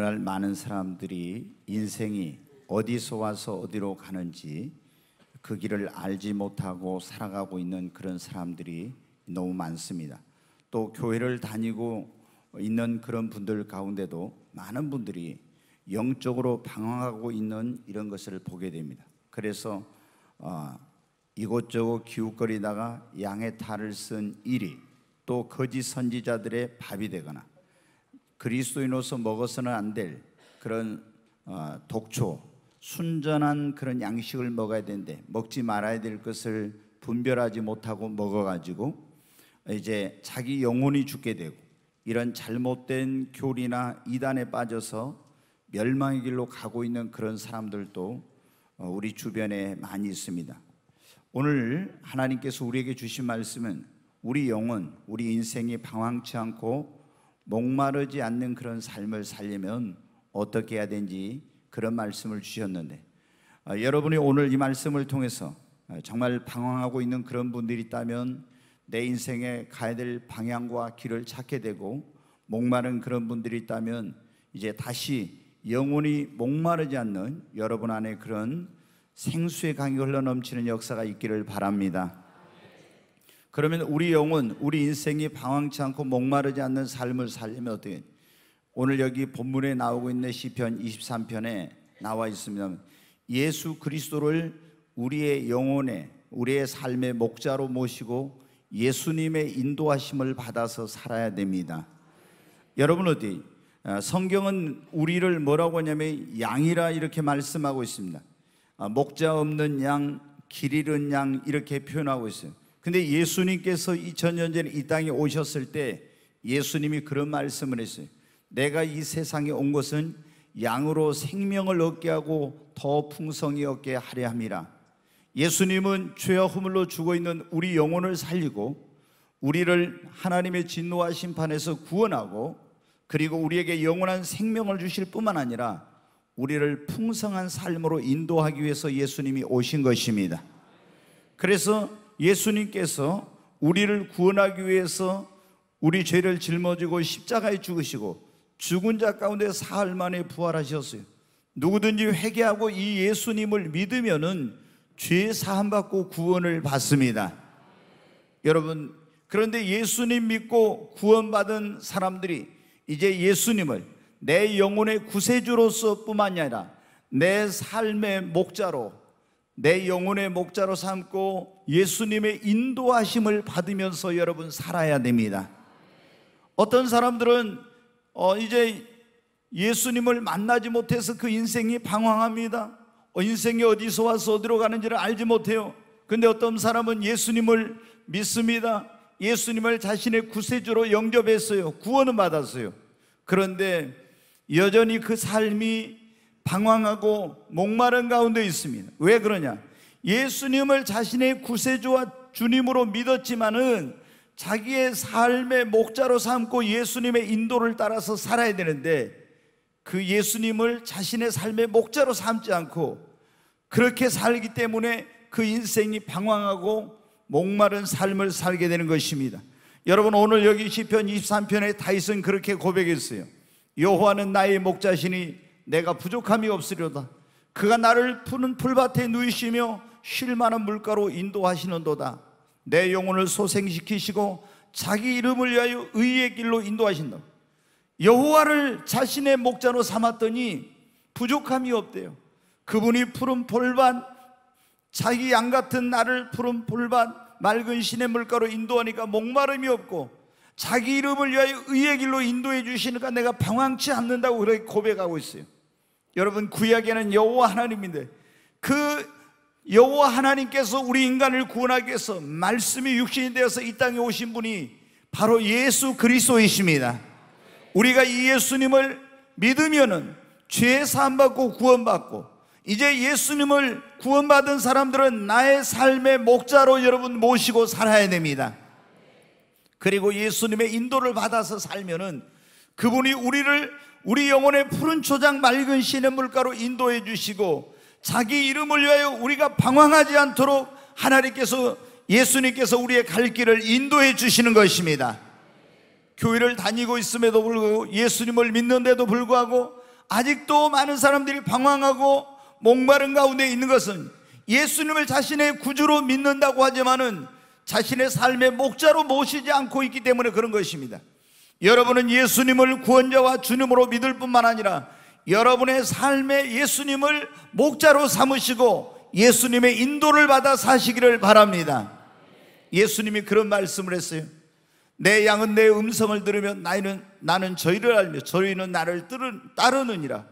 오늘날 많은 사람들이 인생이 어디서 와서 어디로 가는지 그 길을 알지 못하고 살아가고 있는 그런 사람들이 너무 많습니다. 또 교회를 다니고 있는 그런 분들 가운데도 많은 분들이 영적으로 방황하고 있는 이런 것을 보게 됩니다. 그래서 이곳저곳 기웃거리다가 양의 탈을 쓴 일이 또 거짓 선지자들의 밥이 되거나 그리스도인으로서 먹어서는 안 될 그런 독초, 순전한 그런 양식을 먹어야 되는데 먹지 말아야 될 것을 분별하지 못하고 먹어가지고 이제 자기 영혼이 죽게 되고 이런 잘못된 교리나 이단에 빠져서 멸망의 길로 가고 있는 그런 사람들도 우리 주변에 많이 있습니다. 오늘 하나님께서 우리에게 주신 말씀은 우리 영혼, 우리 인생이 방황치 않고 목마르지 않는 그런 삶을 살려면 어떻게 해야 되는지 그런 말씀을 주셨는데 여러분이 오늘 이 말씀을 통해서 정말 방황하고 있는 그런 분들이 있다면 내 인생에 가야 될 방향과 길을 찾게 되고 목마른 그런 분들이 있다면 이제 다시 영혼이 목마르지 않는 여러분 안에 그런 생수의 강이 흘러넘치는 역사가 있기를 바랍니다. 그러면 우리 영혼, 우리 인생이 방황치 않고 목마르지 않는 삶을 살려면 어떻게 해요? 오늘 여기 본문에 나오고 있는 시편 23편에 나와 있습니다. 예수 그리스도를 우리의 영혼에, 우리의 삶의 목자로 모시고 예수님의 인도하심을 받아서 살아야 됩니다. 여러분 어디? 성경은 우리를 뭐라고 하냐면 양이라 이렇게 말씀하고 있습니다. 목자 없는 양, 길 잃은 양 이렇게 표현하고 있어요. 근데 예수님께서 2000년 전에 이 땅에 오셨을 때 예수님이 그런 말씀을 했어요. 내가 이 세상에 온 것은 양으로 생명을 얻게 하고 더 풍성히 얻게 하려 함이라. 예수님은 죄와 허물로 죽어있는 우리 영혼을 살리고 우리를 하나님의 진노와 심판에서 구원하고 그리고 우리에게 영원한 생명을 주실 뿐만 아니라 우리를 풍성한 삶으로 인도하기 위해서 예수님이 오신 것입니다. 그래서 예수님께서 우리를 구원하기 위해서 우리 죄를 짊어지고 십자가에 죽으시고 죽은 자 가운데 사흘 만에 부활하셨어요. 누구든지 회개하고 이 예수님을 믿으면은 죄 사함 받고 구원을 받습니다. 여러분, 그런데 예수님 믿고 구원받은 사람들이 이제 예수님을 내 영혼의 구세주로서 뿐만이 아니라 내 삶의 목자로, 내 영혼의 목자로 삼고 예수님의 인도하심을 받으면서 여러분 살아야 됩니다. 어떤 사람들은 이제 예수님을 만나지 못해서 그 인생이 방황합니다. 인생이 어디서 와서 어디로 가는지를 알지 못해요. 근데 어떤 사람은 예수님을 믿습니다. 예수님을 자신의 구세주로 영접했어요. 구원은 받았어요. 그런데 여전히 그 삶이 방황하고 목마른 가운데 있습니다. 왜 그러냐? 예수님을 자신의 구세주와 주님으로 믿었지만은 자기의 삶의 목자로 삼고 예수님의 인도를 따라서 살아야 되는데 그 예수님을 자신의 삶의 목자로 삼지 않고 그렇게 살기 때문에 그 인생이 방황하고 목마른 삶을 살게 되는 것입니다. 여러분, 오늘 여기 시편 23편에 다윗은 그렇게 고백했어요. 여호와는 나의 목자시니 내가 부족함이 없으려다. 그가 나를 푸른 풀밭에 누이시며 쉴 만한 물가로 인도하시는도다. 내 영혼을 소생시키시고 자기 이름을 위하여 의의 길로 인도하신다. 여호와를 자신의 목자로 삼았더니 부족함이 없대요. 그분이 푸른 풀밭, 자기 양 같은 나를 푸른 풀밭 맑은 시냇 물가로 인도하니까 목마름이 없고 자기 이름을 위하여 의의 길로 인도해 주시니까 내가 방황치 않는다고 그렇게 고백하고 있어요. 여러분, 구약에는 여호와 하나님인데 그 여호와 하나님께서 우리 인간을 구원하기 위해서 말씀이 육신이 되어서 이 땅에 오신 분이 바로 예수 그리스도이십니다. 우리가 이 예수님을 믿으면은 죄 사함 받고 구원받고 이제 예수님을 구원받은 사람들은 나의 삶의 목자로 여러분 모시고 살아야 됩니다. 그리고 예수님의 인도를 받아서 살면은 그분이 우리 영혼의 푸른 초장 맑은 시냇 물가로 인도해 주시고 자기 이름을 위하여 우리가 방황하지 않도록 하나님께서 예수님께서 우리의 갈 길을 인도해 주시는 것입니다. 교회를 다니고 있음에도 불구하고 예수님을 믿는데도 불구하고 아직도 많은 사람들이 방황하고 목마른 가운데 있는 것은 예수님을 자신의 구주로 믿는다고 하지만은 자신의 삶의 목자로 모시지 않고 있기 때문에 그런 것입니다. 여러분은 예수님을 구원자와 주님으로 믿을 뿐만 아니라 여러분의 삶에 예수님을 목자로 삼으시고 예수님의 인도를 받아 사시기를 바랍니다. 예수님이 그런 말씀을 했어요. 내 양은 내 음성을 들으면 나는 저희를 알며 저희는 나를 따르느니라.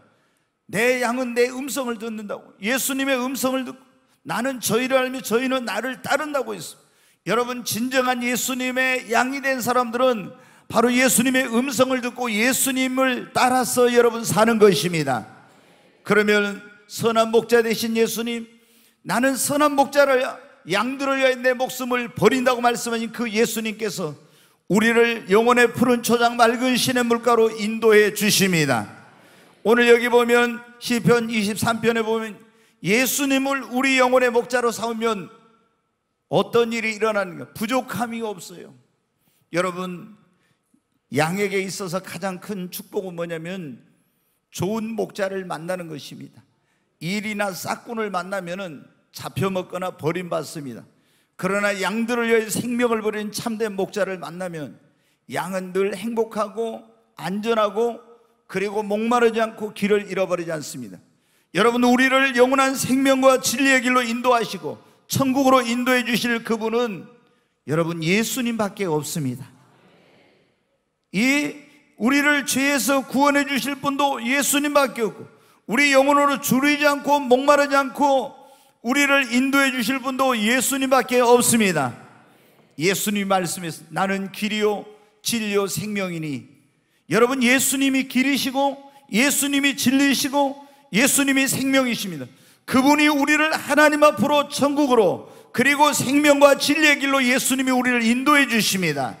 내 양은 내 음성을 듣는다고, 예수님의 음성을 듣고 나는 저희를 알며 저희는 나를 따른다고 했습니다. 여러분, 진정한 예수님의 양이 된 사람들은 바로 예수님의 음성을 듣고 예수님을 따라서 여러분 사는 것입니다. 그러면 선한 목자 되신 예수님, 나는 선한 목자를 양들을 위하여 내 목숨을 버린다고 말씀하신 그 예수님께서 우리를 영혼의 푸른 초장 맑은 신의 물가로 인도해 주십니다. 오늘 여기 보면 시편 23편에 보면 예수님을 우리 영혼의 목자로 삼으면 어떤 일이 일어나는가? 부족함이 없어요. 여러분, 양에게 있어서 가장 큰 축복은 뭐냐면 좋은 목자를 만나는 것입니다. 일이나 싹군을 만나면 잡혀먹거나 버림받습니다. 그러나 양들을 위해 생명을 버린 참된 목자를 만나면 양은 늘 행복하고 안전하고 그리고 목마르지 않고 길을 잃어버리지 않습니다. 여러분, 우리를 영원한 생명과 진리의 길로 인도하시고 천국으로 인도해 주실 그분은 여러분 예수님밖에 없습니다. 이 우리를 죄에서 구원해 주실 분도 예수님밖에 없고, 우리 영혼으로 줄이지 않고 목마르지 않고 우리를 인도해 주실 분도 예수님밖에 없습니다. 예수님 말씀에서 나는 길이요 진리요 생명이니, 여러분 예수님이 길이시고 예수님이 진리시고 예수님이 생명이십니다. 그분이 우리를 하나님 앞으로 천국으로 그리고 생명과 진리의 길로 예수님이 우리를 인도해 주십니다.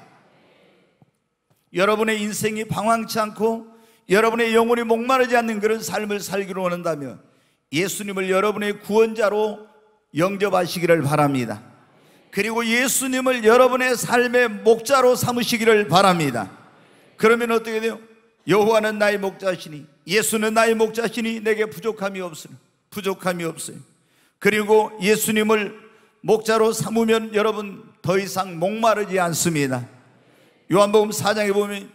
여러분의 인생이 방황치 않고 여러분의 영혼이 목마르지 않는 그런 삶을 살기로 원한다면 예수님을 여러분의 구원자로 영접하시기를 바랍니다. 그리고 예수님을 여러분의 삶의 목자로 삼으시기를 바랍니다. 그러면 어떻게 돼요? 여호와는 나의 목자시니, 예수는 나의 목자시니 내게 부족함이 없어요. 그리고 예수님을 목자로 삼으면 여러분 더 이상 목마르지 않습니다. 요한복음 4장에 보면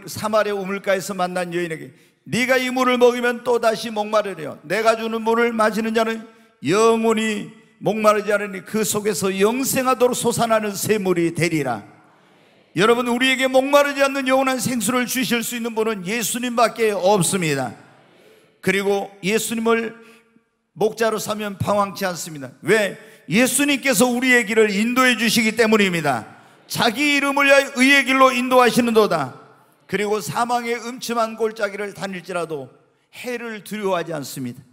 사마리아 우물가에서 만난 여인에게 네가 이 물을 먹으면 또다시 목마르려, 내가 주는 물을 마시는 자는 영원히 목마르지 않으니 그 속에서 영생하도록 솟아나는 샘물이 되리라. 여러분, 우리에게 목마르지 않는 영원한 생수를 주실 수 있는 분은 예수님밖에 없습니다. 그리고 예수님을 목자로 삼으면 방황치 않습니다. 왜? 예수님께서 우리의 길을 인도해 주시기 때문입니다. 자기 이름을 위하여 의의 길로 인도하시는도다. 그리고 사망의 음침한 골짜기를 다닐지라도 해를 두려워하지 않습니다.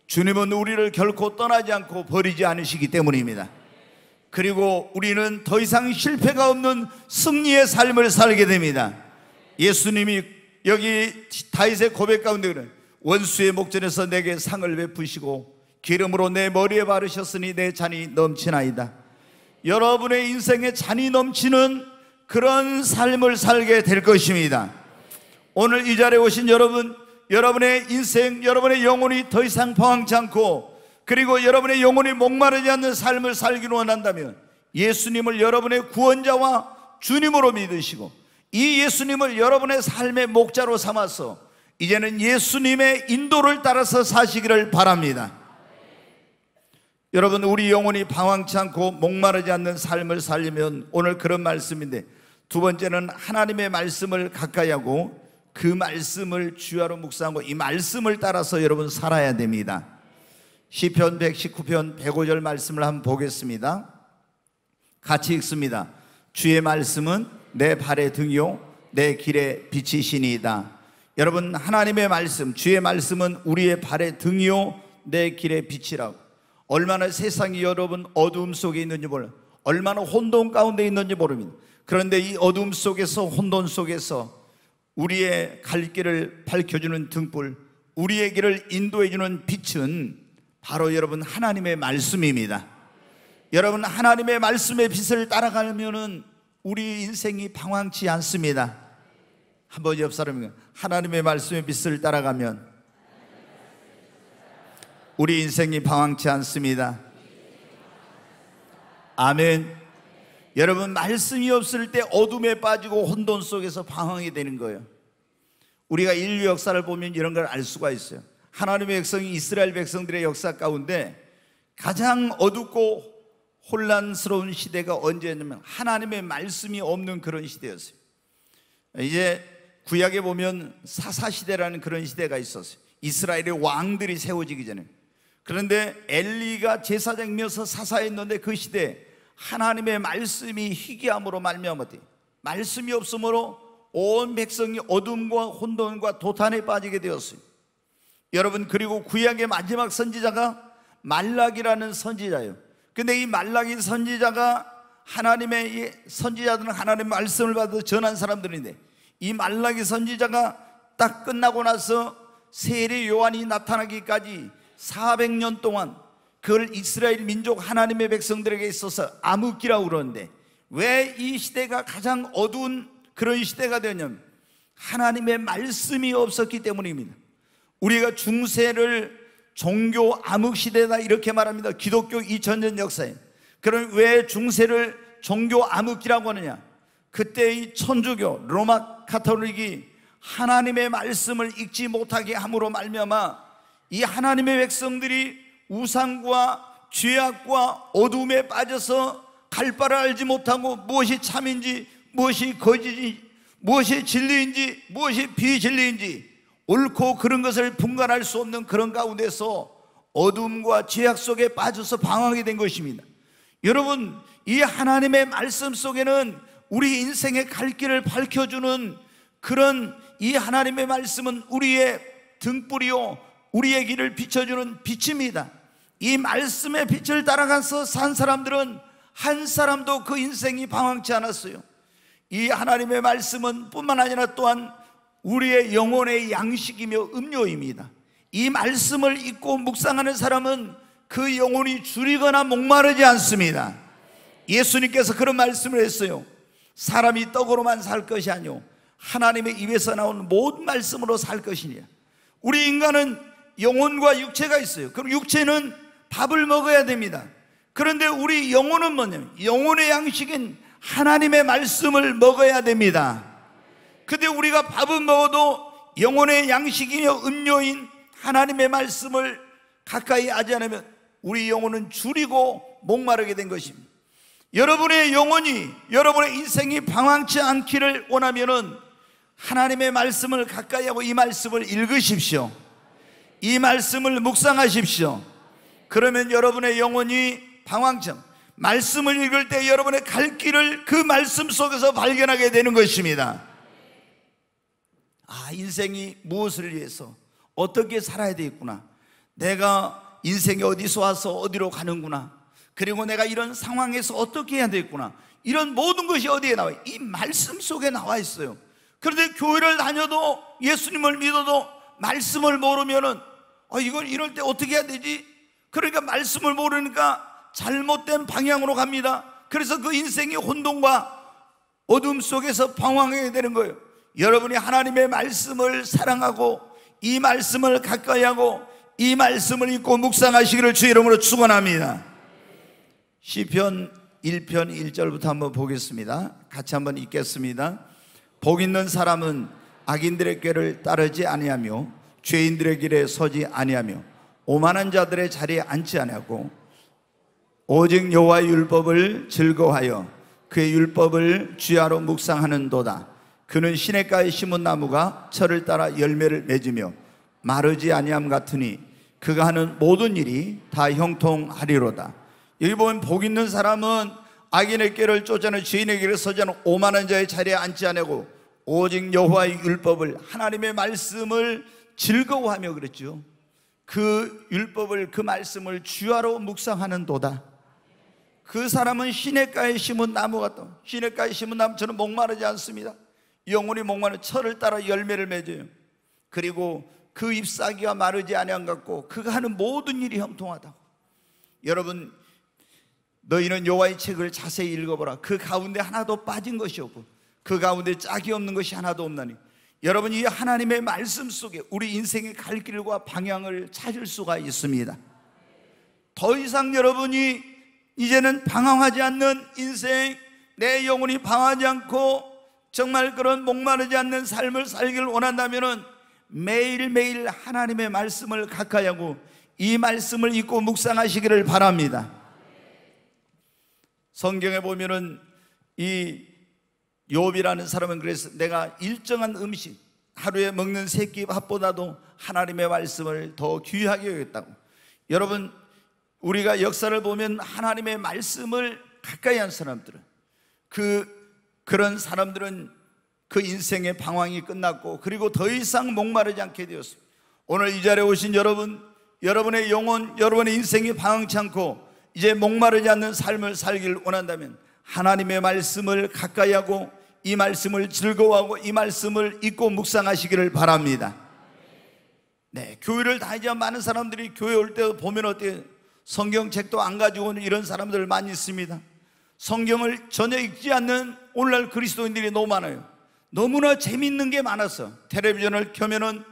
주님은 우리를 결코 떠나지 않고 버리지 않으시기 때문입니다. 그리고 우리는 더 이상 실패가 없는 승리의 삶을 살게 됩니다. 예수님이 여기 다윗의 고백 가운데 그래, 원수의 목전에서 내게 상을 베푸시고 기름으로 내 머리에 바르셨으니 내 잔이 넘치나이다. 여러분의 인생에 잔이 넘치는 그런 삶을 살게 될 것입니다. 오늘 이 자리에 오신 여러분, 여러분의 인생, 여러분의 영혼이 더 이상 방황치 않고 그리고 여러분의 영혼이 목마르지 않는 삶을 살기로 원한다면 예수님을 여러분의 구원자와 주님으로 믿으시고 이 예수님을 여러분의 삶의 목자로 삼아서 이제는 예수님의 인도를 따라서 사시기를 바랍니다. 여러분, 우리 영혼이 방황치 않고 목마르지 않는 삶을 살려면 오늘 그런 말씀인데, 두 번째는 하나님의 말씀을 가까이 하고 그 말씀을 주야로 묵상하고 이 말씀을 따라서 여러분 살아야 됩니다. 시편 119편 105절 말씀을 한번 보겠습니다. 같이 읽습니다. 주의 말씀은 내 발의 등이요 내 길의 빛이시니이다. 여러분, 하나님의 말씀, 주의 말씀은 우리의 발의 등이요 내 길의 빛이라고. 얼마나 세상이 여러분 어두움 속에 있는지 몰라요. 얼마나 혼돈 가운데 있는지 모릅니다. 그런데 이 어두움 속에서, 혼돈 속에서 우리의 갈 길을 밝혀주는 등불, 우리의 길을 인도해주는 빛은 바로 여러분 하나님의 말씀입니다. 여러분, 하나님의 말씀의 빛을 따라가면은 우리 인생이 방황치 않습니다. 한번 옆 사람이 하나님의 말씀의 빛을 따라가면 우리 인생이 방황치 않습니다. 아멘. 여러분, 말씀이 없을 때 어둠에 빠지고 혼돈 속에서 방황이 되는 거예요. 우리가 인류 역사를 보면 이런 걸 알 수가 있어요. 하나님의 백성이 이스라엘 백성들의 역사 가운데 가장 어둡고 혼란스러운 시대가 언제였냐면 하나님의 말씀이 없는 그런 시대였어요. 이제 구약에 보면 사사시대라는 그런 시대가 있었어요. 이스라엘의 왕들이 세워지기 전에. 그런데 엘리가 제사장이면서 사사했는데 그 시대에 하나님의 말씀이 희귀함으로 말미암았대요. 말씀이 없으므로 온 백성이 어둠과 혼돈과 도탄에 빠지게 되었어요. 여러분, 그리고 구약의 마지막 선지자가 말라기라는 선지자예요. 근데 이 말라기 선지자가 하나님의 선지자들은 하나님의 말씀을 받아 전한 사람들인데 이 말라기 선지자가 딱 끝나고 나서 세례 요한이 나타나기까지 400년 동안 그걸 이스라엘 민족 하나님의 백성들에게 있어서 암흑기라고 그러는데 왜 이 시대가 가장 어두운 그런 시대가 되었냐면 하나님의 말씀이 없었기 때문입니다. 우리가 중세를 종교 암흑시대다 이렇게 말합니다. 기독교 2000년 역사에. 그럼 왜 중세를 종교 암흑기라고 하느냐? 그때의 천주교 로마 카톨릭이 하나님의 말씀을 읽지 못하게 함으로 말미암아 이 하나님의 백성들이 우상과 죄악과 어둠에 빠져서 갈 바를 알지 못하고 무엇이 참인지 무엇이 거짓인지 무엇이 진리인지 무엇이 비진리인지 옳고 그런 것을 분간할 수 없는 그런 가운데서 어둠과 죄악 속에 빠져서 방황하게 된 것입니다. 여러분, 이 하나님의 말씀 속에는 우리 인생의 갈 길을 밝혀주는 그런 이 하나님의 말씀은 우리의 등불이요 우리의 길을 비춰주는 빛입니다. 이 말씀의 빛을 따라가서 산 사람들은 한 사람도 그 인생이 방황치 않았어요. 이 하나님의 말씀은 뿐만 아니라 또한 우리의 영혼의 양식이며 음료입니다. 이 말씀을 읽고 묵상하는 사람은 그 영혼이 줄이거나 목마르지 않습니다. 예수님께서 그런 말씀을 했어요. 사람이 떡으로만 살 것이 아니오 하나님의 입에서 나온 모든 말씀으로 살 것이냐. 우리 인간은 영혼과 육체가 있어요. 그럼 육체는 밥을 먹어야 됩니다. 그런데 우리 영혼은 뭐냐면 영혼의 양식인 하나님의 말씀을 먹어야 됩니다. 근데 우리가 밥은 먹어도 영혼의 양식이며 음료인 하나님의 말씀을 가까이 하지 않으면 우리 영혼은 줄이고 목마르게 된 것입니다. 여러분의 영혼이 여러분의 인생이 방황치 않기를 원하면은 하나님의 말씀을 가까이 하고 이 말씀을 읽으십시오. 이 말씀을 묵상하십시오. 그러면 여러분의 영혼이 방황치 않고 말씀을 읽을 때 여러분의 갈 길을 그 말씀 속에서 발견하게 되는 것입니다. 아, 인생이 무엇을 위해서 어떻게 살아야 되겠구나. 내가 인생이 어디서 와서 어디로 가는구나. 그리고 내가 이런 상황에서 어떻게 해야 되겠구나. 이런 모든 것이 어디에 나와요? 이 말씀 속에 나와 있어요. 그런데 교회를 다녀도 예수님을 믿어도 말씀을 모르면은 이걸 이럴 때 어떻게 해야 되지? 그러니까 말씀을 모르니까 잘못된 방향으로 갑니다. 그래서 그 인생이 혼돈과 어둠 속에서 방황하게 되는 거예요. 여러분이 하나님의 말씀을 사랑하고 이 말씀을 가까이 하고 이 말씀을 읽고 묵상하시기를 주의 이름으로 축원합니다. 시편 1편 1절부터 한번 보겠습니다. 같이 한번 읽겠습니다. 복 있는 사람은 악인들의 꾀를 따르지 아니하며 죄인들의 길에 서지 아니하며 오만한 자들의 자리에 앉지 아니하고 오직 여호와의 율법을 즐거워하여 그의 율법을 주야로 묵상하는도다. 그는 시냇가에 심은 나무가 철을 따라 열매를 맺으며 마르지 아니함 같으니 그가 하는 모든 일이 다 형통하리로다. 여기 보면 복 있는 사람은 악인의 꾀를 쫓아내 죄인의 길에 서지 않고 오만한 자의 자리에 앉지 아니하고 오직 여호와의 율법을 하나님의 말씀을 즐거워하며 그랬죠. 그 율법을 그 말씀을 주야로 묵상하는도다. 그 사람은 시냇가에 심은 나무 같다. 시냇가에 심은 나무처럼 목마르지 않습니다. 영혼이 목마른 철을 따라 열매를 맺어요. 그리고 그 잎사귀가 마르지 아니한 같고 그가 하는 모든 일이 형통하다. 여러분, 너희는 여호와의 책을 자세히 읽어보라. 그 가운데 하나도 빠진 것이 없고 그 가운데 짝이 없는 것이 하나도 없나니 여러분이 하나님의 말씀 속에 우리 인생의 갈 길과 방향을 찾을 수가 있습니다. 더 이상 여러분이 이제는 방황하지 않는 인생, 내 영혼이 방황하지 않고 정말 그런 목마르지 않는 삶을 살기를 원한다면 매일매일 하나님의 말씀을 가까이 하고 이 말씀을 읽고 묵상하시기를 바랍니다. 성경에 보면은 이 욥이라는 사람은 그래서 내가 일정한 음식, 하루에 먹는 세 끼 밥보다도 하나님의 말씀을 더 귀하게 여겼다고. 여러분, 우리가 역사를 보면 하나님의 말씀을 가까이 한 사람들은 그런 사람들은 그 인생의 방황이 끝났고 그리고 더 이상 목마르지 않게 되었습니다. 오늘 이 자리에 오신 여러분, 여러분의 영혼, 여러분의 인생이 방황치 않고 이제 목마르지 않는 삶을 살기를 원한다면 하나님의 말씀을 가까이 하고 이 말씀을 즐거워하고 이 말씀을 읽고 묵상하시기를 바랍니다. 네, 교회를 다니지만 많은 사람들이 교회 올 때 보면 어때요? 성경책도 안 가지고 오는 이런 사람들 많이 있습니다. 성경을 전혀 읽지 않는 오늘날 그리스도인들이 너무 많아요. 너무나 재밌는 게 많아서 텔레비전을 켜면은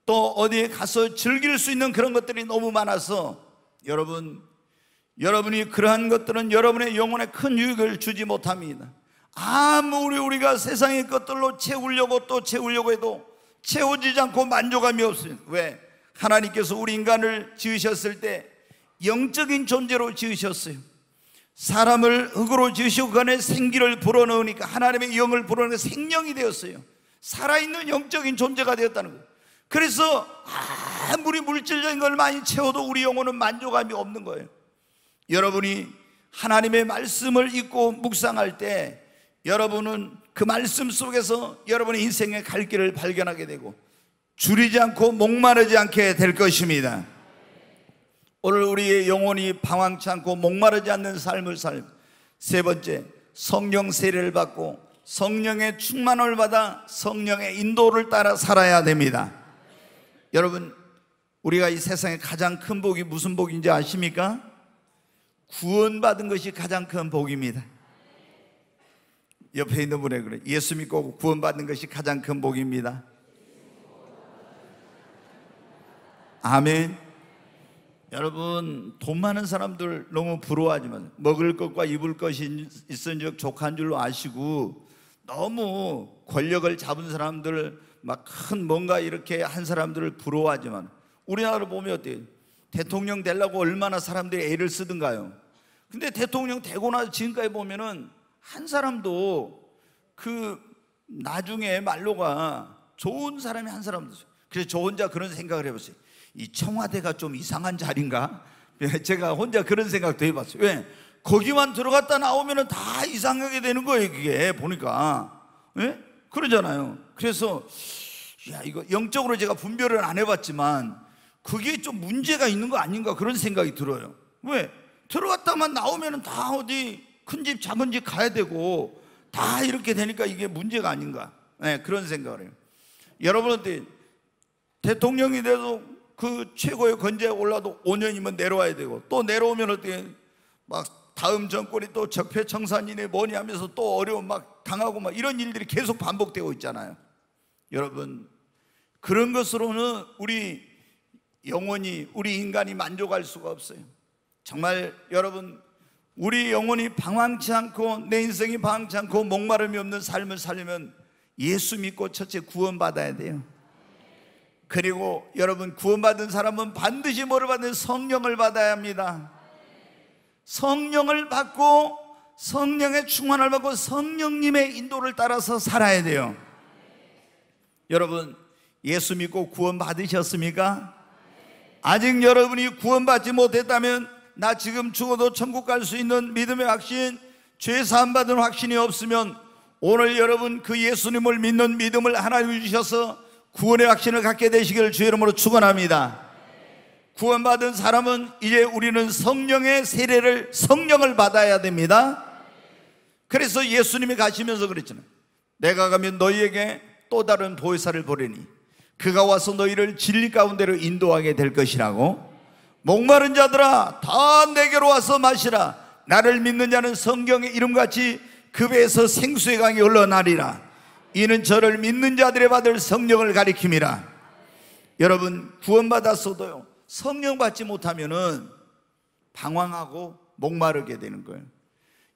또 어디에 가서 즐길 수 있는 그런 것들이 너무 많아서 여러분이 그러한 것들은 여러분의 영혼에 큰 유익을 주지 못합니다. 아무리 우리가 세상의 것들로 채우려고 해도 채워지지 않고 만족감이 없습니다. 왜? 하나님께서 우리 인간을 지으셨을 때 영적인 존재로 지으셨어요. 사람을 흙으로 지으시고 그 안에 생기를 불어넣으니까 하나님의 영을 불어넣으니까 생명이 되었어요. 살아있는 영적인 존재가 되었다는 거예요. 그래서 아무리 물질적인 걸 많이 채워도 우리 영혼은 만족감이 없는 거예요. 여러분이 하나님의 말씀을 읽고 묵상할 때 여러분은 그 말씀 속에서 여러분의 인생의 갈 길을 발견하게 되고 줄이지 않고 목마르지 않게 될 것입니다. 오늘 우리의 영혼이 방황치 않고 목마르지 않는 삶을 살고, 세 번째, 성령 세례를 받고 성령의 충만을 받아 성령의 인도를 따라 살아야 됩니다. 여러분, 우리가 이 세상에 가장 큰 복이 무슨 복인지 아십니까? 구원받은 것이 가장 큰 복입니다. 옆에 있는 분에게 그래, 예수 믿고 구원받는 것이 가장 큰 복입니다. 아멘. 여러분, 돈 많은 사람들 너무 부러워하지만 먹을 것과 입을 것이 있은즉 족한 줄로 아시고 너무 권력을 잡은 사람들, 막 큰 뭔가 이렇게 한 사람들을 부러워하지만 우리나라를 보면 어때요? 대통령 되려고 얼마나 사람들이 애를 쓰던가요? 근데 대통령 되고 나서 지금까지 보면은 한 사람도 그 나중에 말로가 좋은 사람이 한 사람도 없어요. 그래서 저 혼자 그런 생각을 해봤어요. 이 청와대가 좀 이상한 자리인가? 제가 혼자 그런 생각도 해봤어요. 왜? 거기만 들어갔다 나오면 다 이상하게 되는 거예요. 그게 보니까. 예? 그러잖아요. 그래서 야, 이거 영적으로 제가 분별을 안 해봤지만 그게 좀 문제가 있는 거 아닌가 그런 생각이 들어요. 왜? 들어갔다만 나오면 다 어디 큰 집 작은 집 가야 되고 다 이렇게 되니까 이게 문제가 아닌가. 네, 그런 생각을 해요. 여러분한테 대통령이 돼도 그 최고의 권좌에 올라도 5년이면 내려와야 되고 또 내려오면 어떻게 막 다음 정권이 또 적폐청산이네 뭐니 하면서 또 어려움 막 당하고 막 이런 일들이 계속 반복되고 있잖아요. 여러분, 그런 것으로는 우리 영혼이, 우리 인간이 만족할 수가 없어요. 정말 여러분, 우리 영혼이 방황치 않고 내 인생이 방황치 않고 목마름이 없는 삶을 살려면 예수 믿고 첫째 구원받아야 돼요. 그리고 여러분, 구원받은 사람은 반드시 뭐를 받는 성령을 받아야 합니다. 성령을 받고 성령의 충만을 받고 성령님의 인도를 따라서 살아야 돼요. 여러분, 예수 믿고 구원받으셨습니까? 아직 여러분이 구원받지 못했다면 나 지금 죽어도 천국 갈 수 있는 믿음의 확신, 죄 사함 받은 확신이 없으면 오늘 여러분 그 예수님을 믿는 믿음을 하나님이 주셔서 구원의 확신을 갖게 되시기를 주의 이름으로 축원합니다. 구원받은 사람은 이제 우리는 성령의 세례를, 성령을 받아야 됩니다. 그래서 예수님이 가시면서 그랬잖아요. 내가 가면 너희에게 또 다른 보혜사를 보내니 그가 와서 너희를 진리 가운데로 인도하게 될 것이라고. 목마른 자들아 다 내게로 와서 마시라. 나를 믿는 자는 성경의 이름같이 그 배에서 생수의 강이 흘러나리라. 이는 저를 믿는 자들의 받을 성령을 가리킴이라. 여러분, 구원받았어도요, 성령 받지 못하면은 방황하고 목마르게 되는 거예요.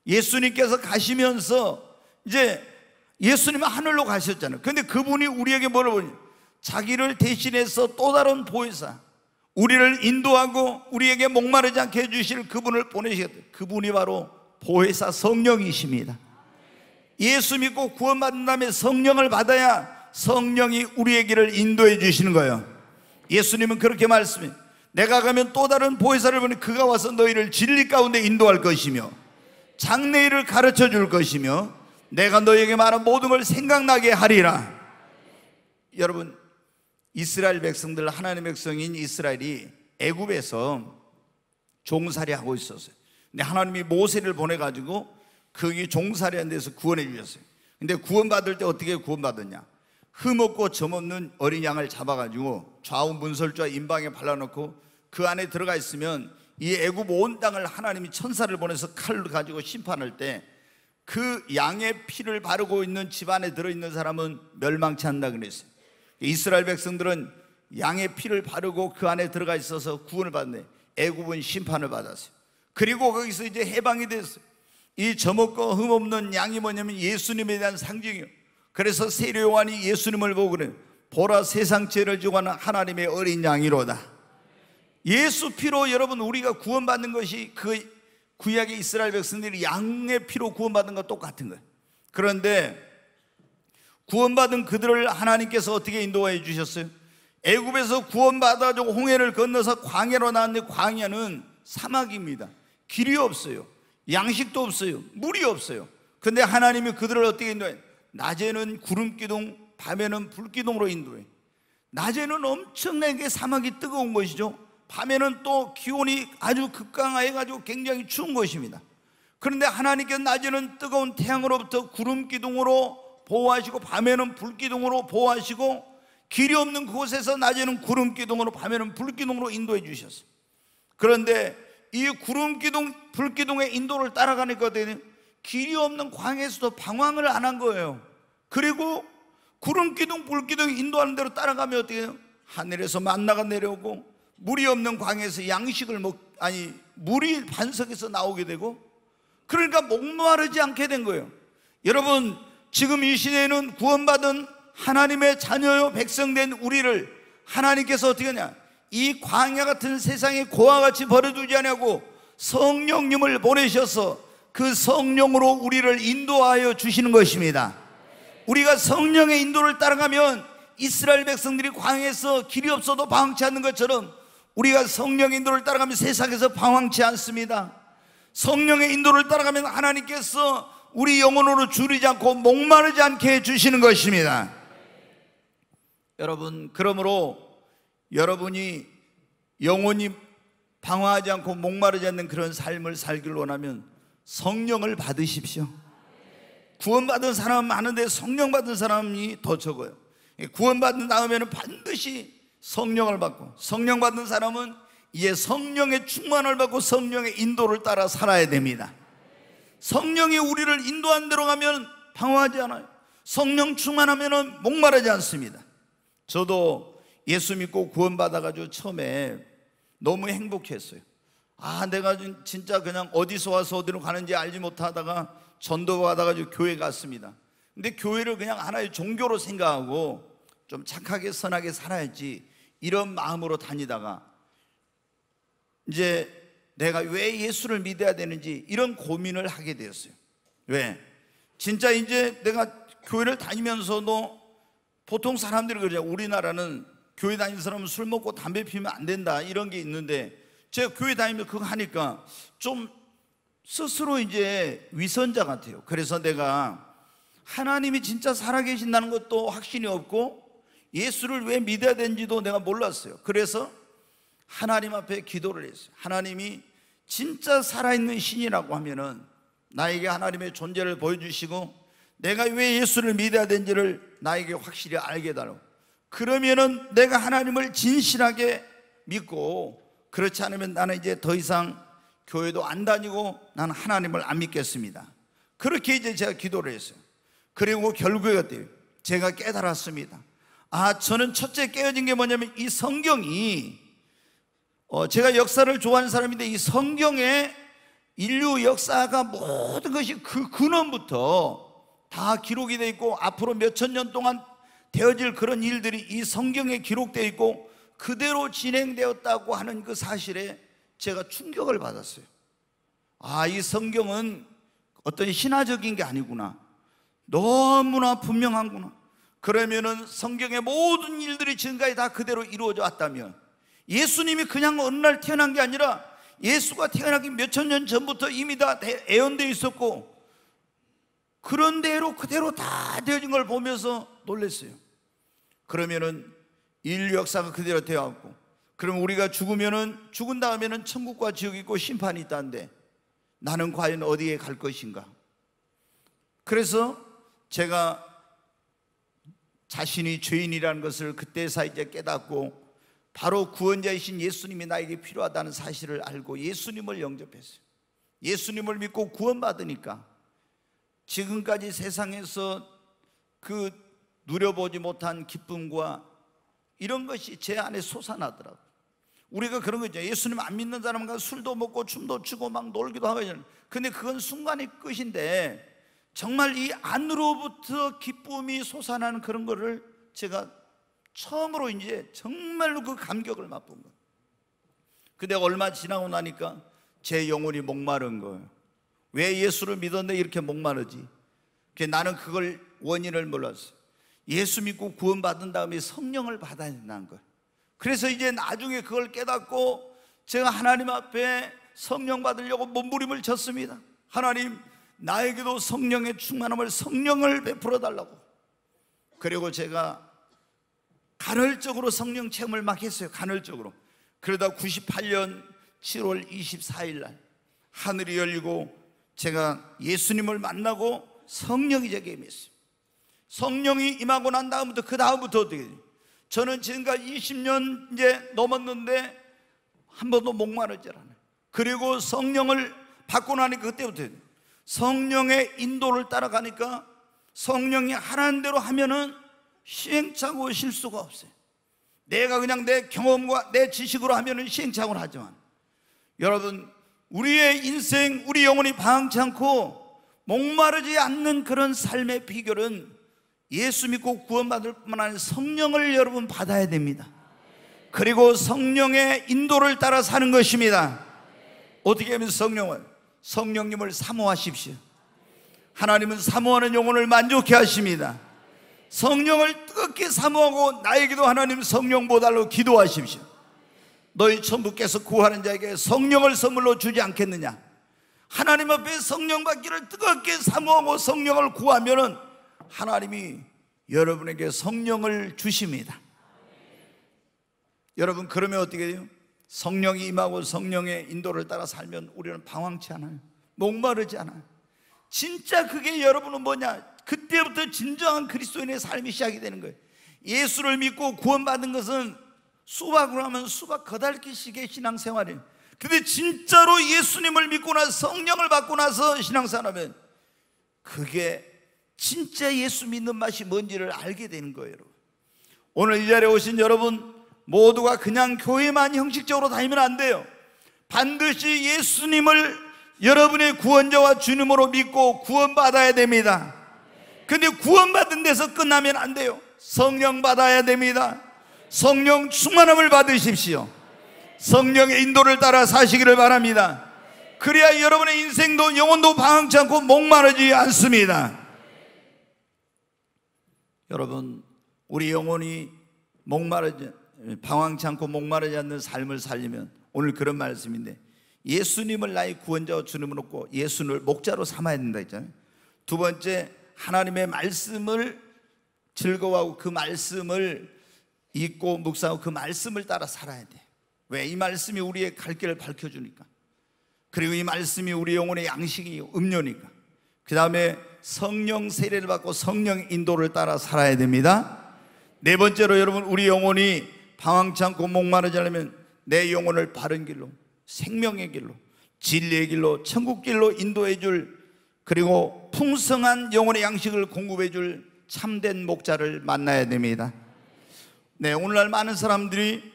예수님께서 가시면서 이제 예수님은 하늘로 가셨잖아요. 근데 그분이 우리에게 뭐라고 그러냐, 자기를 대신해서 또 다른 보혜사, 우리를 인도하고 우리에게 목마르지 않게 해주실 그분을 보내시겠다. 그분이 바로 보혜사 성령이십니다. 예수 믿고 구원받은 다음에 성령을 받아야 성령이 우리의 길을 인도해 주시는 거예요. 예수님은 그렇게 말씀해요. 내가 가면 또 다른 보혜사를 보내 그가 와서 너희를 진리 가운데 인도할 것이며 장래일을 가르쳐 줄 것이며 내가 너희에게 말한 모든 걸 생각나게 하리라. 여러분, 이스라엘 백성들, 하나님의 백성인 이스라엘이 애굽에서 종살이 하고 있었어요. 근데 하나님이 모세를 보내가지고 거기 종살이한 데서 구원해 주셨어요. 근데 구원받을 때 어떻게 구원받았냐, 흠없고 점없는 어린 양을 잡아가지고 좌우 문설주와 임방에 발라놓고 그 안에 들어가 있으면 이 애굽 온 땅을 하나님이 천사를 보내서 칼로 가지고 심판할 때 그 양의 피를 바르고 있는 집안에 들어있는 사람은 멸망치 않는다 그랬어요. 이스라엘 백성들은 양의 피를 바르고 그 안에 들어가 있어서 구원을 받는데 애굽은 심판을 받았어요. 그리고 거기서 이제 해방이 됐어요. 이 점없고 흠없는 양이 뭐냐면 예수님에 대한 상징이에요. 그래서 세례 요한이 예수님을 보고 그래요. 보라, 세상 죄를 지고 가는 하나님의 어린 양이로다. 예수 피로 여러분 우리가 구원받는 것이 그 구약의 이스라엘 백성들이 양의 피로 구원받은 것 똑같은 거예요. 그런데 구원받은 그들을 하나님께서 어떻게 인도해 주셨어요? 애굽에서 구원받아가지고 홍해를 건너서 광야로 나왔는데 광야는 사막입니다. 길이 없어요. 양식도 없어요. 물이 없어요. 근데 하나님이 그들을 어떻게 인도해? 낮에는 구름기둥, 밤에는 불기둥으로 인도해. 낮에는 엄청나게 사막이 뜨거운 것이죠. 밤에는 또 기온이 아주 급강해가지고 굉장히 추운 것입니다. 그런데 하나님께서 낮에는 뜨거운 태양으로부터 구름기둥으로 보호하시고 밤에는 불기둥으로 보호하시고 길이 없는 그곳에서 낮에는 구름기둥으로 밤에는 불기둥으로 인도해 주셨어요. 그런데 이 구름기둥, 불기둥의 인도를 따라가니까 길이 없는 광야에서도 방황을 안 한 거예요. 그리고 구름기둥, 불기둥 인도하는 대로 따라가면 어떻게 해요? 하늘에서 만나가 내려오고 물이 없는 광야에서 양식을 물이 반석에서 나오게 되고, 그러니까 목마르지 않게 된 거예요. 여러분, 지금 이 시대에는 구원받은 하나님의 자녀요 백성된 우리를 하나님께서 어떻게 하냐, 이 광야 같은 세상에 고와 같이 버려두지 않냐고 성령님을 보내셔서 그 성령으로 우리를 인도하여 주시는 것입니다. 우리가 성령의 인도를 따라가면 이스라엘 백성들이 광야에서 길이 없어도 방황치 않는 것처럼 우리가 성령의 인도를 따라가면 세상에서 방황치 않습니다. 성령의 인도를 따라가면 하나님께서 우리 영혼으로 줄이지 않고 목마르지 않게 해주시는 것입니다. 여러분, 그러므로 여러분이 영혼이 방황하지 않고 목마르지 않는 그런 삶을 살기를 원하면 성령을 받으십시오. 구원받은 사람은 많은데 성령 받은 사람이 더 적어요. 구원받은 다음에는 반드시 성령을 받고, 성령 받은 사람은 이제 성령의 충만을 받고 성령의 인도를 따라 살아야 됩니다. 성령이 우리를 인도한 대로 가면 방황하지 않아요. 성령 충만하면 목마르지 않습니다. 저도 예수 믿고 구원받아가지고 처음에 너무 행복했어요. 내가 진짜 그냥 어디서 와서 어디로 가는지 알지 못하다가 전도 받아가지고 교회 갔습니다. 근데 교회를 그냥 하나의 종교로 생각하고 좀 착하게 선하게 살아야지 이런 마음으로 다니다가 이제 내가 왜 예수를 믿어야 되는지 이런 고민을 하게 되었어요. 왜? 진짜 이제 내가 교회를 다니면서도 보통 사람들이 그러죠. 우리나라는 교회 다니는 사람은 술 먹고 담배 피우면 안 된다 이런 게 있는데, 제가 교회 다니면서 그거 하니까 좀 스스로 이제 위선자 같아요. 그래서 내가 하나님이 진짜 살아계신다는 것도 확신이 없고 예수를 왜 믿어야 되는지도 내가 몰랐어요. 그래서 하나님 앞에 기도를 했어요. 하나님이 진짜 살아있는 신이라고 하면은 나에게 하나님의 존재를 보여주시고 내가 왜 예수를 믿어야 되는지를 나에게 확실히 알게 해달라고. 그러면은 내가 하나님을 진실하게 믿고, 그렇지 않으면 나는 이제 더 이상 교회도 안 다니고 나는 하나님을 안 믿겠습니다. 그렇게 이제 제가 기도를 했어요. 그리고 결국에 어때요? 제가 깨달았습니다. 저는 첫째 깨어진 게 뭐냐면 이 성경이 제가 역사를 좋아하는 사람인데 이 성경에 인류 역사가 모든 것이 그 근원부터 다 기록이 되어 있고 앞으로 몇천 년 동안 되어질 그런 일들이 이 성경에 기록되어 있고 그대로 진행되었다고 하는 그 사실에 제가 충격을 받았어요. 이 성경은 어떤 신화적인 게 아니구나, 너무나 분명하구나. 그러면은 성경의 모든 일들이 지금까지 다 그대로 이루어져 왔다면 예수님이 그냥 어느 날 태어난 게 아니라 예수가 태어나기 몇천 년 전부터 이미 다 예언되어 있었고 그런 대로 그대로 다 되어진 걸 보면서 놀랐어요. 그러면은 인류 역사가 그대로 되어왔고, 그럼 우리가 죽은 다음에는 천국과 지옥이 있고 심판이 있다는데 나는 과연 어디에 갈 것인가? 그래서 제가 자신이 죄인이라는 것을 그때서 이제 깨닫고 바로 구원자이신 예수님이 나에게 필요하다는 사실을 알고 예수님을 영접했어요. 예수님을 믿고 구원받으니까 지금까지 세상에서 그 누려보지 못한 기쁨과 이런 것이 제 안에 솟아나더라고요. 우리가 그런 거죠. 예수님 안 믿는 사람과 술도 먹고 춤도 추고 막 놀기도 하거든요. 근데 그건 순간의 끝인데 정말 이 안으로부터 기쁨이 솟아나는 그런 거를 제가 처음으로 이제 정말로 그 감격을 맛본 거예요. 근데 얼마 지나고 나니까 제 영혼이 목마른 거예요. 왜 예수를 믿었는데 이렇게 목마르지? 나는 그걸 원인을 몰랐어요. 예수 믿고 구원받은 다음에 성령을 받아야 된다는 거예요. 그래서 이제 나중에 그걸 깨닫고 제가 하나님 앞에 성령 받으려고 몸부림을 쳤습니다. 하나님, 나에게도 성령의 충만함을, 성령을 베풀어 달라고. 그리고 제가 간헐적으로 성령 체험을 막 했어요. 간헐적으로. 그러다 98년 7월 24일 날 하늘이 열리고 제가 예수님을 만나고 성령이 제게 임했어요. 성령이 임하고 난 다음부터 그 다음부터 어떻게 돼요? 저는 지금까지 20년 이제 넘었는데 한 번도 목마르지 않아요. 그리고 성령을 받고 나니까 그때부터 성령의 인도를 따라가니까 성령이 하라는 대로 하면은 시행착오 실수가 없어요. 내가 그냥 내 경험과 내 지식으로 하면은 시행착오를 하지만 여러분, 우리의 인생, 우리 영혼이 방황치 않고 목마르지 않는 그런 삶의 비결은 예수 믿고 구원받을 뿐만 아니라 성령을 여러분 받아야 됩니다. 그리고 성령의 인도를 따라 사는 것입니다. 어떻게 하면 성령님을 사모하십시오. 하나님은 사모하는 영혼을 만족해 하십니다. 성령을 뜨겁게 사모하고 나에게도 하나님 성령 보달라고 기도하십시오. 너희 천부께서 구하는 자에게 성령을 선물로 주지 않겠느냐? 하나님 앞에 성령 받기를 뜨겁게 사모하고 성령을 구하면은 하나님이 여러분에게 성령을 주십니다. 여러분, 그러면 어떻게 돼요? 성령이 임하고 성령의 인도를 따라 살면 우리는 방황치 않아요. 목마르지 않아요. 진짜 그게 여러분은 뭐냐? 그때부터 진정한 그리스도인의 삶이 시작이 되는 거예요. 예수를 믿고 구원받은 것은 수박으로 하면 수박 거달기식의 신앙생활이에요. 근데 진짜로 예수님을 믿고 나서 성령을 받고 나서 신앙생활하면 그게 진짜 예수 믿는 맛이 뭔지를 알게 되는 거예요. 여러분, 오늘 이 자리에 오신 여러분 모두가 그냥 교회만 형식적으로 다니면 안 돼요. 반드시 예수님을 여러분의 구원자와 주님으로 믿고 구원받아야 됩니다. 근데 구원받은 데서 끝나면 안 돼요. 성령 받아야 됩니다. 성령 충만함을 받으십시오. 성령의 인도를 따라 사시기를 바랍니다. 그래야 여러분의 인생도 영혼도 방황치 않고 목마르지 않습니다. 여러분, 우리 영혼이 방황치 않고 목마르지 않는 삶을 살려면 오늘 그런 말씀인데, 예수님을 나의 구원자와 주님으로 놓고 예수를 목자로 삼아야 된다 했잖아요. 두 번째, 하나님의 말씀을 즐거워하고 그 말씀을 읽고 묵상하고 그 말씀을 따라 살아야 돼. 왜? 이 말씀이 우리의 갈 길을 밝혀주니까. 그리고 이 말씀이 우리 영혼의 양식이 음료니까. 그 다음에 성령 세례를 받고 성령 인도를 따라 살아야 됩니다. 네 번째로 여러분, 우리 영혼이 방황치 않고 목마르지 않으면 내 영혼을 바른 길로, 생명의 길로, 진리의 길로, 천국 길로 인도해 줄, 그리고 풍성한 영혼의 양식을 공급해 줄 참된 목자를 만나야 됩니다. 네, 오늘날 많은 사람들이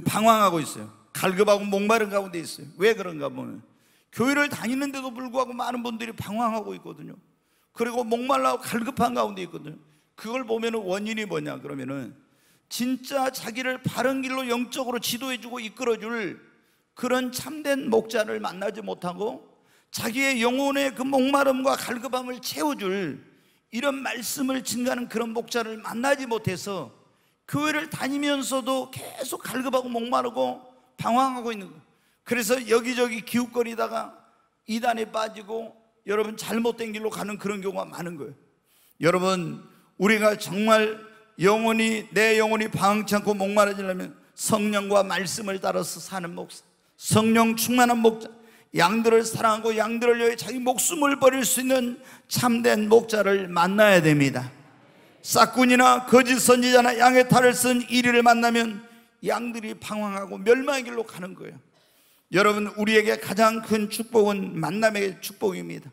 방황하고 있어요. 갈급하고 목마른 가운데 있어요. 왜 그런가 보면 교회를 다니는데도 불구하고 많은 분들이 방황하고 있거든요. 그리고 목말라고 갈급한 가운데 있거든요. 그걸 보면 원인이 뭐냐 그러면은 진짜 자기를 바른 길로 영적으로 지도해주고 이끌어줄 그런 참된 목자를 만나지 못하고 자기의 영혼의 그 목마름과 갈급함을 채워줄 이런 말씀을 증가하는 그런 목자를 만나지 못해서 교회를 다니면서도 계속 갈급하고 목마르고 방황하고 있는 거예요. 그래서 여기저기 기웃거리다가 이단에 빠지고 여러분 잘못된 길로 가는 그런 경우가 많은 거예요. 여러분, 우리가 정말 내 영혼이 방황치 않고 목마르지려면 성령과 말씀을 따라서 사는 목사, 성령 충만한 목자, 양들을 사랑하고 양들을 위해 자기 목숨을 버릴 수 있는 참된 목자를 만나야 됩니다. 싹군이나 거짓 선지자나 양의 탈을 쓴 이리를 만나면 양들이 방황하고 멸망의 길로 가는 거예요. 여러분, 우리에게 가장 큰 축복은 만남의 축복입니다.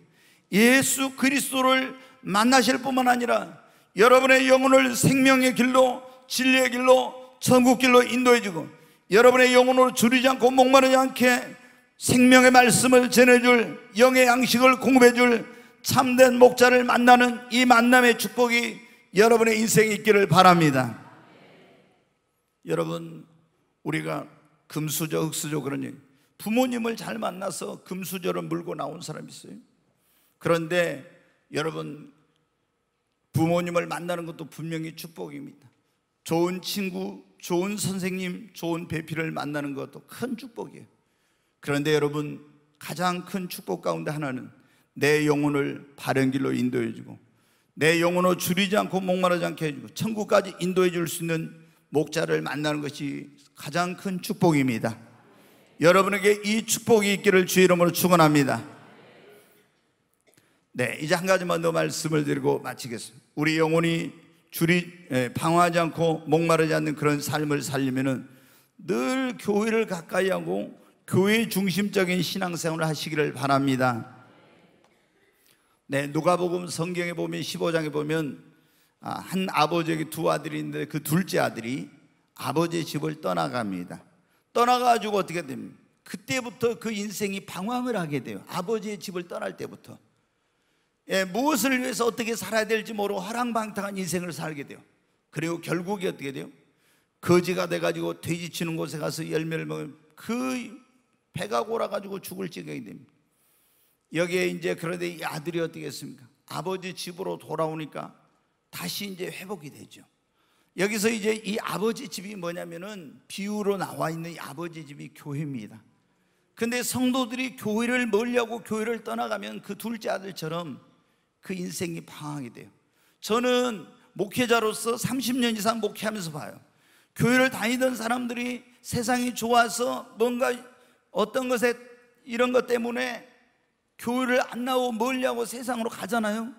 예수 그리스도를 만나실 뿐만 아니라 여러분의 영혼을 생명의 길로, 진리의 길로, 천국 길로 인도해주고 여러분의 영혼으로 줄이지 않고 목마르지 않게 생명의 말씀을 전해줄, 영의 양식을 공급해줄 참된 목자를 만나는 이 만남의 축복이 여러분의 인생에 있기를 바랍니다. 여러분, 우리가 금수저 흙수저 그러니 부모님을 잘 만나서 금수저를 물고 나온 사람이 있어요. 그런데 여러분, 부모님을 만나는 것도 분명히 축복입니다. 좋은 친구, 좋은 선생님, 좋은 배필을 만나는 것도 큰 축복이에요. 그런데 여러분, 가장 큰 축복 가운데 하나는 내 영혼을 바른 길로 인도해주고 내 영혼을 줄이지 않고 목마르지 않게 해주고 천국까지 인도해 줄 수 있는 목자를 만나는 것이 가장 큰 축복입니다. 여러분에게 이 축복이 있기를 주의 이름으로 축원합니다. 네, 이제 한 가지만 더 말씀을 드리고 마치겠습니다. 우리 영혼이 방황하지 않고 목마르지 않는 그런 삶을 살려면은 늘 교회를 가까이 하고 교회 중심적인 신앙생활을 하시기를 바랍니다. 네, 누가복음 성경에 보면 15장에 보면 한 아버지에게 두 아들이 있는데 그 둘째 아들이 아버지의 집을 떠나갑니다. 떠나가지고 어떻게 됩니까? 그때부터 그 인생이 방황을 하게 돼요. 아버지의 집을 떠날 때부터. 무엇을 위해서 어떻게 살아야 될지 모르고 허랑방탕한 인생을 살게 돼요. 그리고 결국이 어떻게 돼요? 거지가 돼가지고 돼지 치는 곳에 가서 열매를 먹으면 그 배가 골아가지고 죽을 지경이 됩니다. 여기에 이제 그런데 이 아들이 어떻게 했습니까? 아버지 집으로 돌아오니까 다시 이제 회복이 되죠. 여기서 이제 이 아버지 집이 뭐냐면은 비유로 나와 있는 이 아버지 집이 교회입니다. 근데 성도들이 교회를 멀리하고 교회를 떠나가면 그 둘째 아들처럼 그 인생이 방황이 돼요. 저는 목회자로서 30년 이상 목회하면서 봐요. 교회를 다니던 사람들이 세상이 좋아서 뭔가 어떤 것에 이런 것 때문에 교회를 안 나오고 멀리하고 세상으로 가잖아요.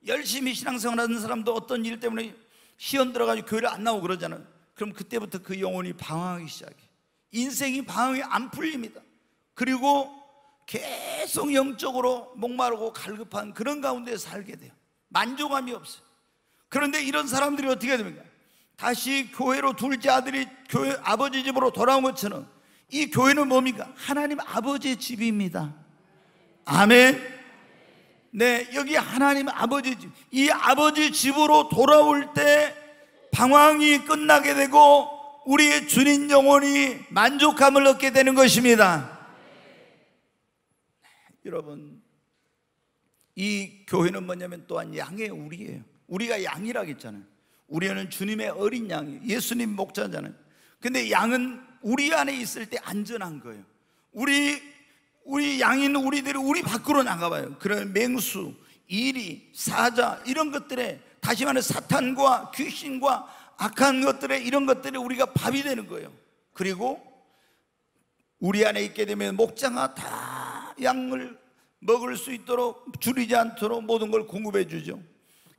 열심히 신앙생활 하는 사람도 어떤 일 때문에 시험 들어가지고 교회를 안 나오고 그러잖아요. 그럼 그때부터 그 영혼이 방황하기 시작해. 인생이 방황이 안 풀립니다. 그리고 계속 영적으로 목마르고 갈급한 그런 가운데 살게 돼요. 만족감이 없어요. 그런데 이런 사람들이 어떻게 됩니까? 다시 교회로 둘째 아들이 교회 아버지 집으로 돌아온 것처럼 이 교회는 뭡니까? 하나님 아버지의 집입니다. 아멘. 네, 여기 하나님 아버지 집, 이 아버지 집으로 돌아올 때 방황이 끝나게 되고 우리의 주님 영혼이 만족감을 얻게 되는 것입니다. 여러분, 이 교회는 뭐냐면 또한 양의 우리예요. 우리가 양이라고 했잖아요. 우리는 주님의 어린 양이에요. 예수님 목자잖아요. 근데 양은 우리 안에 있을 때 안전한 거예요. 우리 양인 우리들이 우리 밖으로 나가봐요. 그런 맹수, 이리, 사자 이런 것들에, 다시 말해 사탄과 귀신과 악한 것들에, 이런 것들에 우리가 밥이 되는 거예요. 그리고 우리 안에 있게 되면 목자가 다 양을 먹을 수 있도록 줄이지 않도록 모든 걸 공급해 주죠.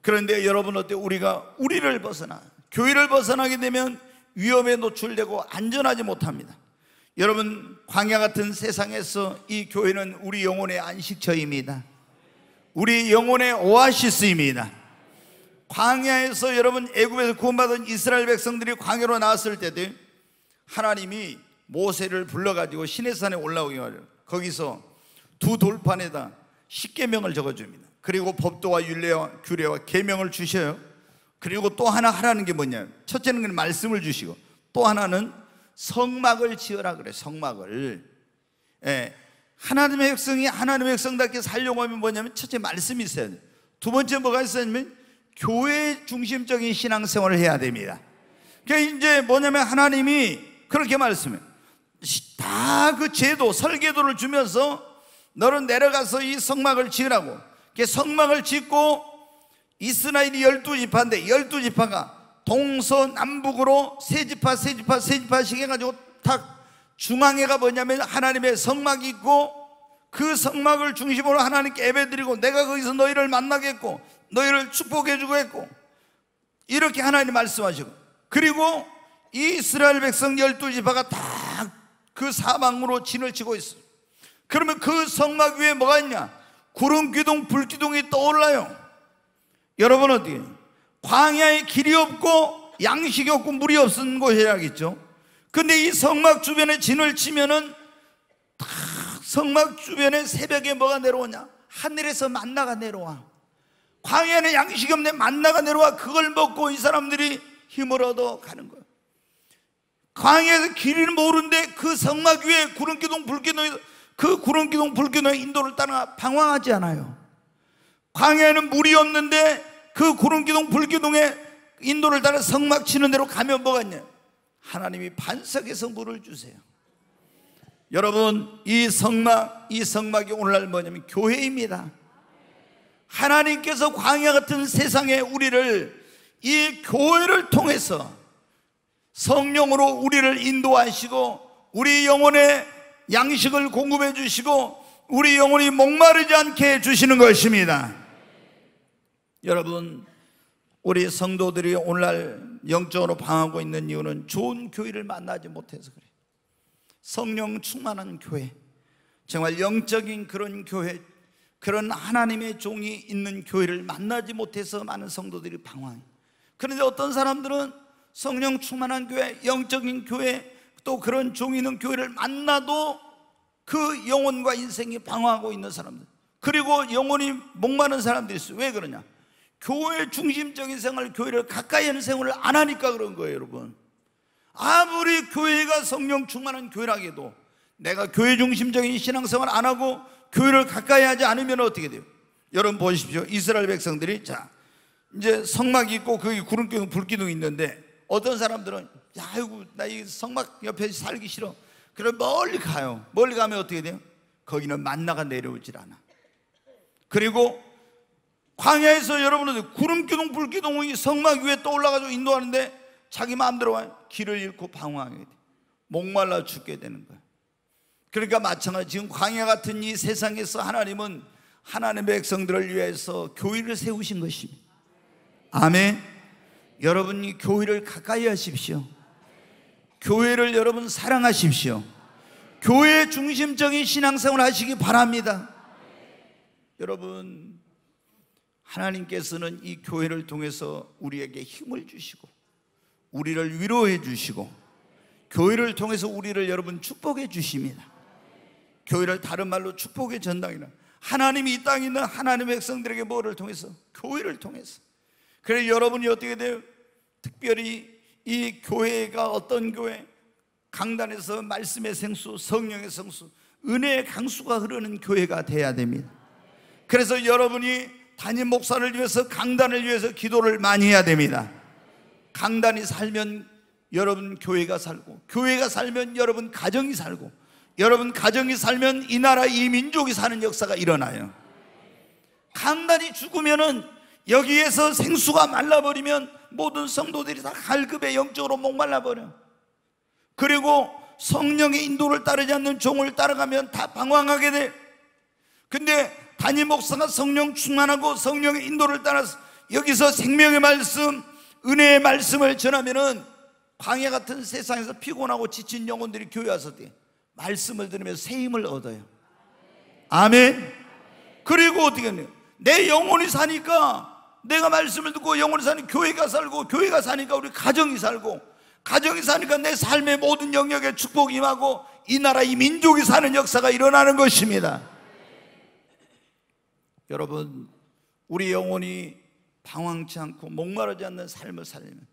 그런데 여러분 어때요? 우리가 우리를 벗어나 교회를 벗어나게 되면 위험에 노출되고 안전하지 못합니다. 여러분, 광야 같은 세상에서 이 교회는 우리 영혼의 안식처입니다. 우리 영혼의 오아시스입니다. 광야에서 여러분 애굽에서 구원받은 이스라엘 백성들이 광야로 나왔을 때도 하나님이 모세를 불러가지고 시내산에 올라오게 하려 거기서 두 돌판에다 십계명을 적어줍니다. 그리고 법도와 율례와 규례와 계명을 주셔요. 그리고 또 하나 하라는 게 뭐냐, 첫째는 말씀을 주시고 또 하나는 성막을 지으라 그래. 성막을. 하나님의 백성이 하나님의 백성답게 살려고 하면 뭐냐면 첫째 말씀이 있어야 돼. 두 번째 뭐가 있어야냐면 교회 중심적인 신앙생활을 해야 됩니다. 그러니까 이제 뭐냐면 하나님이 그렇게 말씀해. 다 그 제도 설계도를 주면서 너는 내려가서 이 성막을 지으라고. 성막을 짓고 이스라엘이 12지파인데 12지파가 동서남북으로 세 지파씩 해가지고 딱 중앙에가 뭐냐면 하나님의 성막이 있고 그 성막을 중심으로 하나님께 예배드리고 내가 거기서 너희를 만나겠고 너희를 축복해주고 했고 이렇게 하나님 말씀하시고, 그리고 이스라엘 백성 12지파가 다 그 사방으로 진을 치고 있어요. 그러면 그 성막 위에 뭐가 있냐? 구름 기둥 불 기둥이 떠올라요. 여러분 어떻게 광야에 길이 없고 양식이 없고 물이 없는 곳이라겠죠. 근데 이 성막 주변에 진을 치면은 다 성막 주변에 새벽에 뭐가 내려오냐? 하늘에서 만나가 내려와. 광야에는 양식이 없는데 만나가 내려와. 그걸 먹고 이 사람들이 힘을 얻어 가는 거예요. 광야에서 길을 모르는데 그 성막 위에 구름기둥 불기둥이, 그 구름기둥 불기둥의 인도를 따라 방황하지 않아요. 광야에는 물이 없는데 그 구름기둥 불기둥의 인도를 따라 성막 치는 대로 가면 뭐가 있냐? 하나님이 반석에서 물을 주세요. 여러분 이 성막이 오늘날 뭐냐면 교회입니다. 하나님께서 광야 같은 세상에 우리를 이 교회를 통해서 성령으로 우리를 인도하시고 우리 영혼에 양식을 공급해 주시고 우리 영혼이 목마르지 않게 해주시는 것입니다. 여러분 우리 성도들이 오늘날 영적으로 방황하고 있는 이유는 좋은 교회를 만나지 못해서 그래요. 성령 충만한 교회, 정말 영적인 그런 교회, 그런 하나님의 종이 있는 교회를 만나지 못해서 많은 성도들이 방황해요. 그런데 어떤 사람들은 성령 충만한 교회, 영적인 교회, 또 그런 종이 있는 교회를 만나도 그 영혼과 인생이 방황하고 있는 사람들, 그리고 영혼이 목마른 사람들이 있어요. 왜 그러냐? 교회 중심적인 생활, 교회를 가까이 하는 생활을 안 하니까 그런 거예요. 여러분 아무리 교회가 성령 충만한 교회라 해도 내가 교회 중심적인 신앙생활 안 하고 교회를 가까이 하지 않으면 어떻게 돼요? 여러분 보십시오. 이스라엘 백성들이 자 이제 성막이 있고 거기 구름기둥 불기둥이 있는데 어떤 사람들은 야 아이고 나 이 성막 옆에 살기 싫어. 그럼 멀리 가요. 멀리 가면 어떻게 돼요? 거기는 만나가 내려오질 않아. 그리고 광야에서 여러분은 구름기둥 불기둥이 성막 위에 떠올라가지고 인도하는데 자기 마음대로 와요. 길을 잃고 방황하게 돼. 목말라 죽게 되는 거예요. 그러니까 마찬가지 지금 광야 같은 이 세상에서 하나님은 하나님의 백성들을 위해서 교회를 세우신 것입니다. 아멘. 여러분이 교회를 가까이 하십시오. 교회를 여러분 사랑하십시오. 교회 중심적인 신앙생활을 하시기 바랍니다. 여러분 하나님께서는 이 교회를 통해서 우리에게 힘을 주시고 우리를 위로해 주시고 교회를 통해서 우리를 여러분 축복해 주십니다. 교회를 다른 말로 축복의 전당이라, 하나님이 이 땅에 있는 하나님의 백성들에게 뭐를 통해서? 교회를 통해서. 그래서 여러분이 어떻게 돼요? 특별히 이 교회가 어떤 교회? 강단에서 말씀의 생수, 성령의 생수, 은혜의 강수가 흐르는 교회가 돼야 됩니다. 그래서 여러분이 담임 목사를 위해서, 강단을 위해서 기도를 많이 해야 됩니다. 강단이 살면 여러분 교회가 살고, 교회가 살면 여러분 가정이 살고, 여러분 가정이 살면 이 나라 이 민족이 사는 역사가 일어나요. 강단이 죽으면은 여기에서 생수가 말라버리면 모든 성도들이 다 갈급에 영적으로 목말라버려. 그리고 성령의 인도를 따르지 않는 종을 따라가면 다 방황하게 돼. 근데 담임 목사가 성령 충만하고 성령의 인도를 따라서 여기서 생명의 말씀, 은혜의 말씀을 전하면은 광야 같은 세상에서 피곤하고 지친 영혼들이 교회 와서 말씀을 들으면서 새 힘을 얻어요. 아멘. 그리고 어떻게 해요? 내 영혼이 사니까 내가 말씀을 듣고 영혼이 사는 교회가 살고, 교회가 사니까 우리 가정이 살고, 가정이 사니까 내 삶의 모든 영역에 축복이 임하고 이 나라, 이 민족이 사는 역사가 일어나는 것입니다. 여러분, 우리 영혼이 방황치 않고 목마르지 않는 삶을 살려면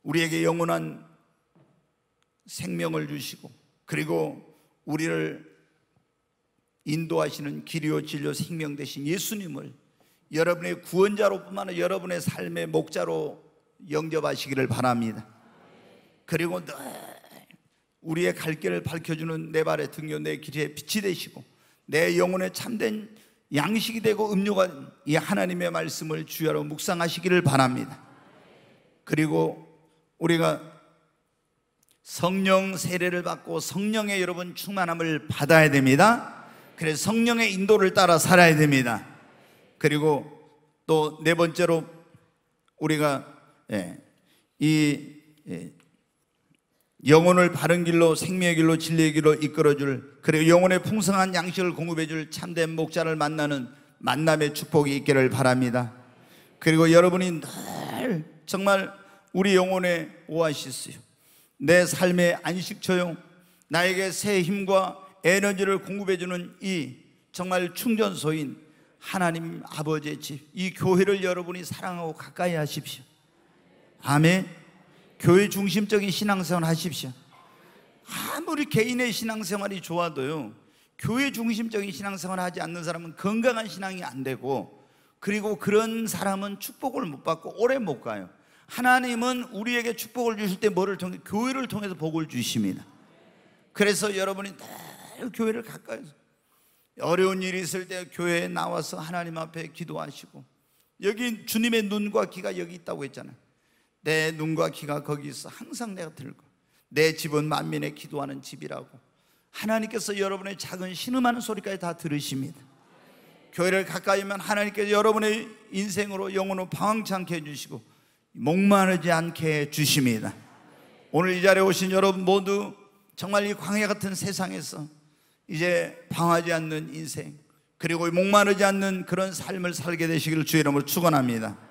우리에게 영원한 생명을 주시고, 그리고 우리를 인도하시는 길이요 진리요 생명 되신 예수님을 여러분의 구원자로 뿐만 아니라 여러분의 삶의 목자로 영접하시기를 바랍니다. 그리고 늘 우리의 갈 길을 밝혀주는 내 발의 등요, 내 길의 빛이 되시고 내 영혼의 참된 양식이 되고 음료가 이 하나님의 말씀을 주야로 묵상하시기를 바랍니다. 그리고 우리가 성령 세례를 받고 성령의 여러분 충만함을 받아야 됩니다. 그래서 성령의 인도를 따라 살아야 됩니다. 그리고 또 네 번째로 우리가 영혼을 바른 길로, 생명의 길로, 진리의 길로 이끌어줄, 그리고 영혼의 풍성한 양식을 공급해줄 참된 목자를 만나는 만남의 축복이 있기를 바랍니다. 그리고 여러분이 늘 정말 우리 영혼의 오아시스요, 내 삶의 안식처요, 나에게 새 힘과 에너지를 공급해주는 이 정말 충전소인 하나님 아버지의 집, 이 교회를 여러분이 사랑하고 가까이 하십시오. 아멘. 교회 중심적인 신앙생활 하십시오. 아무리 개인의 신앙생활이 좋아도요, 교회 중심적인 신앙생활 하지 않는 사람은 건강한 신앙이 안 되고, 그리고 그런 사람은 축복을 못 받고 오래 못 가요. 하나님은 우리에게 축복을 주실 때 뭐를 통해? 교회를 통해서 복을 주십니다. 그래서 여러분이 늘 교회를 가까이서 어려운 일이 있을 때 교회에 나와서 하나님 앞에 기도하시고, 여기 주님의 눈과 귀가 여기 있다고 했잖아요. 내 눈과 귀가 거기 있어 항상 내가 들고, 내 집은 만민의 기도하는 집이라고 하나님께서 여러분의 작은 신음하는 소리까지 다 들으십니다. 교회를 가까이 오면 하나님께서 여러분의 인생으로 영혼을 방황치 않게 해주시고 목마르지 않게 해주십니다. 오늘 이 자리에 오신 여러분 모두 정말 이 광야 같은 세상에서 이제 방황하지 않는 인생, 그리고 목마르지 않는 그런 삶을 살게 되시기를 주의 이름으로 축원합니다.